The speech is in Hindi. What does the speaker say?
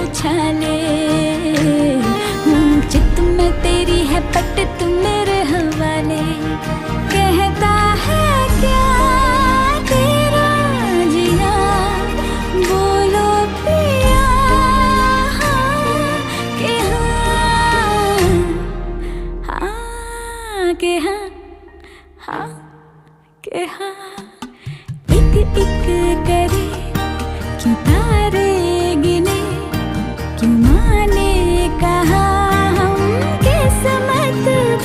उछाले। चित में तेरी है पट तू मेरे हवाले। कहता है क्या तेरा जिया, बोलो पिया हाँ के हाँ, हाँ के हाँ, हाँ के हाँ। एक एक कर